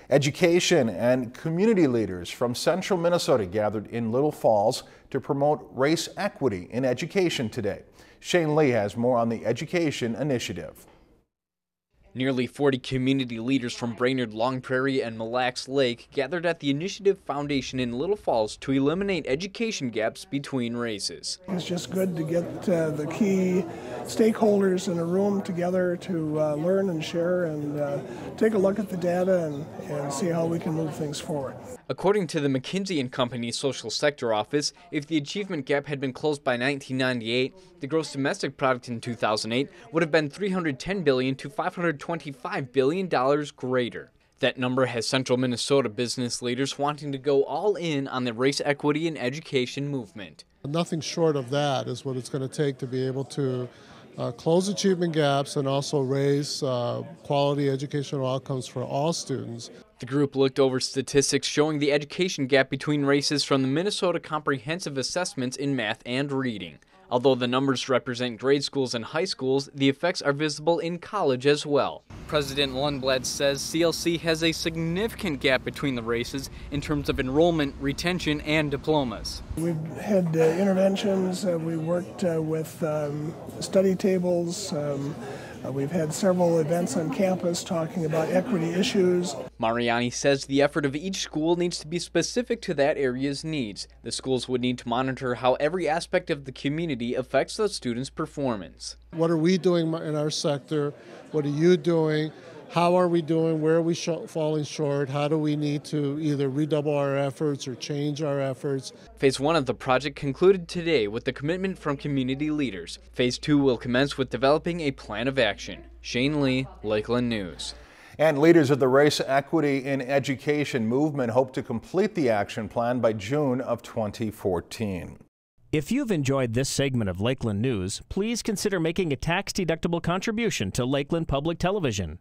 Education and community leaders from central Minnesota gathered in Little Falls to promote race equity in education today. Shane Lee has more on the education initiative. Nearly 40 community leaders from Brainerd, Long Prairie, and Mille Lacs Lake gathered at the Initiative Foundation in Little Falls to eliminate education gaps between races. It's just good to get the key stakeholders in a room together to learn and share and take a look at the data and see how we can move things forward. According to the McKinsey & Company Social Sector Office, if the achievement gap had been closed by 1998, the gross domestic product in 2008 would have been $310 billion to $525 billion greater. That number has central Minnesota business leaders wanting to go all in on the race equity and education movement. Nothing short of that is what it's going to take to be able to close achievement gaps and also raise quality educational outcomes for all students. The group looked over statistics showing the education gap between races from the Minnesota Comprehensive Assessments in math and reading. Although the numbers represent grade schools and high schools, the effects are visible in college as well. President Lundblad says CLC has a significant gap between the races in terms of enrollment, retention, and diplomas. We've had interventions, we worked with study tables, we've had several events on campus talking about equity issues. Mariani says the effort of each school needs to be specific to that area's needs. The schools would need to monitor how every aspect of the community affects the students' performance. What are we doing in our sector? What are you doing? How are we doing? Where are we falling short? How do we need to either redouble our efforts or change our efforts? Phase 1 of the project concluded today with the commitment from community leaders. Phase 2 will commence with developing a plan of action. Shane Lee, Lakeland News. And leaders of the race equity in education movement hope to complete the action plan by June of 2014. If you've enjoyed this segment of Lakeland News, please consider making a tax-deductible contribution to Lakeland Public Television.